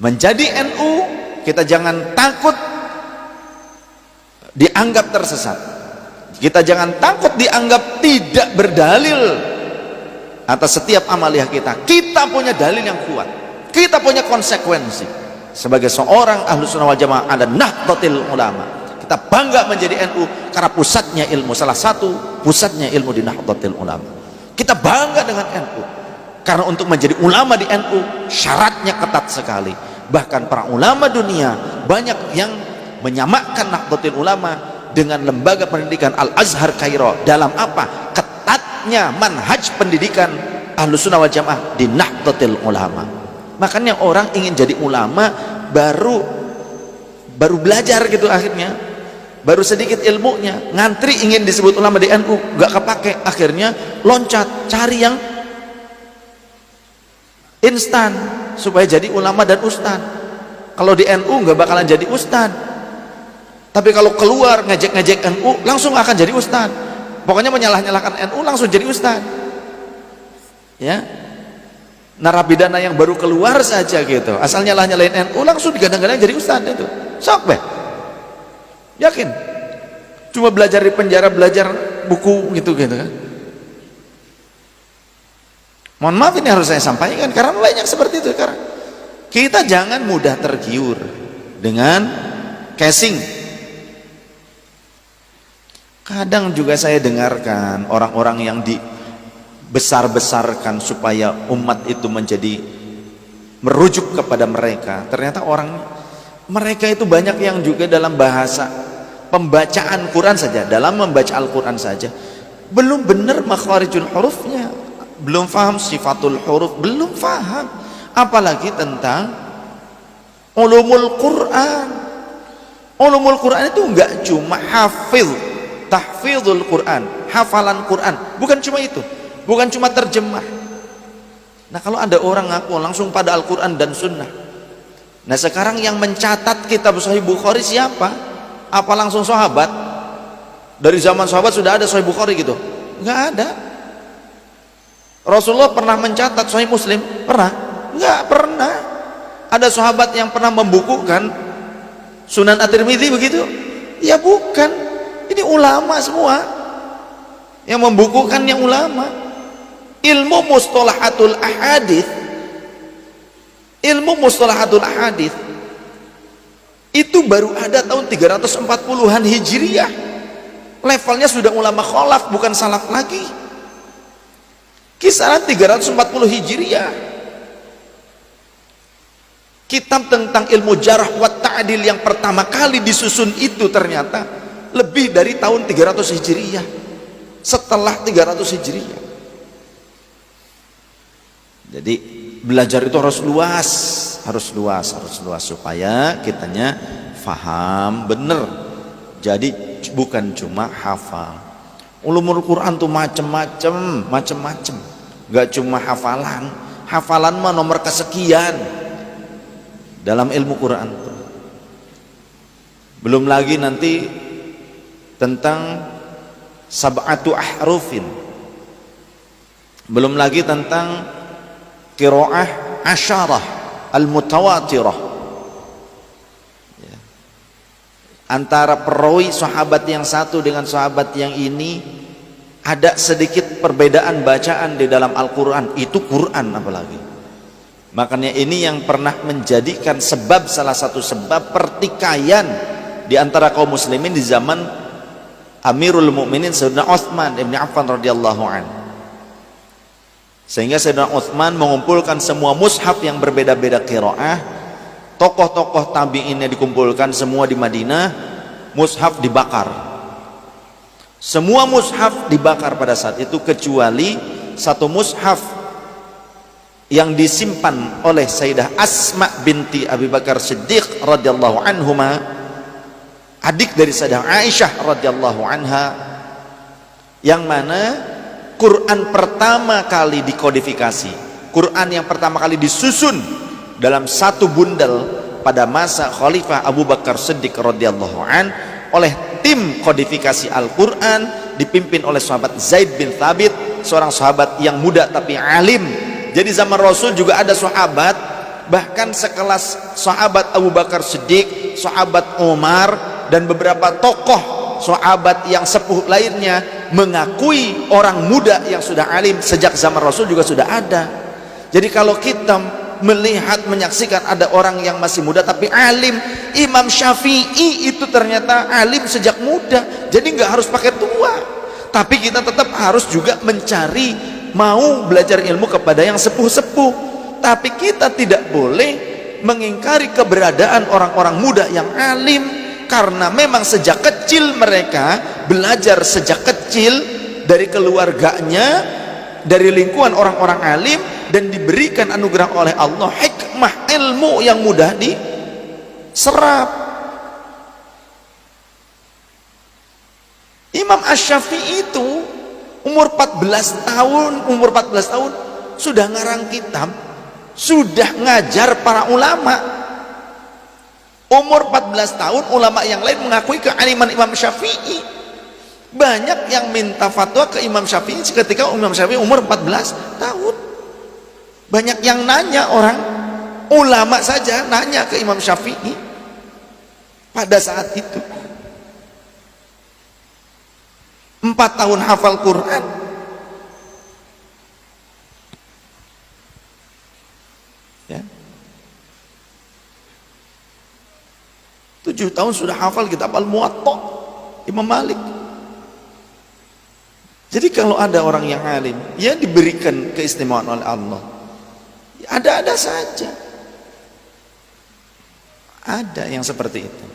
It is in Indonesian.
Menjadi NU, kita jangan takut dianggap tersesat, kita jangan takut dianggap tidak berdalil atas setiap amaliyah kita. Kita punya dalil yang kuat, kita punya konsekuensi sebagai seorang Ahlussunnah wal Jamaah, ada Nahdlatul Ulama. Kita bangga menjadi NU karena pusatnya ilmu, salah satu pusatnya ilmu di Nahdlatul Ulama. Kita bangga dengan NU karena untuk menjadi ulama di NU syaratnya ketat sekali. Bahkan para ulama dunia banyak yang menyamakan Nahdlatul Ulama dengan lembaga pendidikan Al-Azhar Kairo. Dalam apa? Ketatnya manhaj pendidikan Ahlussunnah wal Jamaah di Nahdlatul Ulama. Makanya orang ingin jadi ulama baru belajar gitu, akhirnya baru sedikit ilmunya, ngantri ingin disebut ulama di NU gak kepake, akhirnya loncat cari yang instan supaya jadi ulama dan ustad. Kalau di NU gak bakalan jadi ustad, tapi kalau keluar ngejek-ngejek NU langsung akan jadi ustad. Pokoknya menyalah-nyalahkan NU langsung jadi ustad ya. Narapidana yang baru keluar saja gitu, asal nyalah-nyalahin NU langsung digadang-gadang jadi ustad itu. Sok beh, yakin cuma belajar di penjara, belajar buku gitu kan. Mohon maaf, ini harus saya sampaikan karena banyak seperti itu. Karena kita jangan mudah tergiur dengan casing. Kadang juga saya dengarkan orang-orang yang dibesar-besarkan supaya umat itu menjadi merujuk kepada mereka. Ternyata mereka itu banyak yang juga dalam bahasa pembacaan Quran saja, dalam membaca Al-Quran saja belum benar makharijul hurufnya, belum paham sifatul huruf, belum paham apalagi tentang ulumul Quran. Ulumul Quran itu enggak cuma tahfizul Quran, hafalan Quran, bukan cuma itu, bukan cuma terjemah. Nah, kalau ada orang ngaku langsung pada Al-Quran dan Sunnah. Nah, sekarang yang mencatat kitab Sahih Bukhari siapa? Apa langsung sahabat? Dari zaman sahabat sudah ada Sahih Bukhari gitu? Enggak ada. Rasulullah pernah mencatat Sahih Muslim? Pernah? Enggak pernah. Ada sahabat yang pernah membukukan Sunan At-Tirmidzi begitu? Ya bukan. Ini ulama semua yang membukukan, yang ulama. Ilmu mustalahatul ahadits, ilmu mustalahatul ahadits itu baru ada tahun 340-an Hijriyah. Levelnya sudah ulama kholaf, bukan salaf lagi. Kisaran 340 Hijriyah. Kitab tentang ilmu jarah wa ta'dil yang pertama kali disusun itu ternyata lebih dari tahun 300 Hijriyah. Setelah 300 Hijriyah. Jadi belajar itu harus luas supaya kitanya faham bener. Jadi bukan cuma hafal. Ulumul Quran tuh macem-macem. Gak cuma hafalan mah nomor kesekian dalam ilmu Quran. Belum lagi nanti tentang sab'atu ahrufin, belum lagi tentang qiraah asyarah al-mutawatirah ya. Antara perawi sahabat yang satu dengan sahabat yang ini ada sedikit perbedaan bacaan di dalam Al-Quran, itu Quran apalagi. Makanya ini yang pernah menjadikan salah satu sebab pertikaian di antara kaum muslimin di zaman Amirul Mukminin Sayyidina Utsman ibn Affan radhiyallahu anhu. Sehingga Sayyidina Utsman mengumpulkan semua mushaf yang berbeda-beda qiraah. Tokoh-tokoh tabi'innya dikumpulkan semua di Madinah, mushaf dibakar. Semua mushaf dibakar pada saat itu kecuali satu mushaf yang disimpan oleh Sayyidah Asma binti Abi Bakar Siddiq radhiyallahu anhuma, adik dari Sayyidah Aisyah radhiyallahu anha, yang mana Quran pertama kali dikodifikasi, Quran yang pertama kali disusun dalam satu bundel pada masa Khalifah Abu Bakar Siddiq radhiyallahu an oleh tim kodifikasi Al-Quran dipimpin oleh sahabat Zaid bin Thabit, seorang sahabat yang muda tapi alim. Jadi zaman Rasul juga ada sahabat bahkan sekelas sahabat Abu Bakar Siddiq, sahabat Umar, dan beberapa tokoh sahabat yang sepuh lainnya mengakui orang muda yang sudah alim sejak zaman Rasul juga sudah ada. Jadi kalau kita melihat, menyaksikan ada orang yang masih muda tapi alim, Imam Syafi'i itu ternyata alim sejak muda, jadi nggak harus pakai tua, tapi kita tetap harus juga mencari, mau belajar ilmu kepada yang sepuh-sepuh. Tapi kita tidak boleh mengingkari keberadaan orang-orang muda yang alim, karena memang sejak kecil mereka belajar sejak kecil dari keluarganya, dari lingkungan orang-orang alim, dan diberikan anugerah oleh Allah hikmah ilmu yang mudah diserap. Imam Asy-Syafi'i itu umur 14 tahun sudah ngarang kitab, sudah ngajar para ulama. Umur 14 tahun ulama yang lain mengakui kealiman Imam Syafi'i. Banyak yang minta fatwa ke Imam Syafi'i ketika Imam Syafi'i umur 14 tahun. Banyak yang nanya, orang ulama saja nanya ke Imam Syafi'i pada saat itu. 4 tahun hafal Quran. Ya. 7 tahun sudah hafal kitab Al-Muwatta Imam Malik. Jadi kalau ada orang yang alim, ya diberikan keistimewaan oleh Allah. Ada-ada saja. Ada yang seperti itu.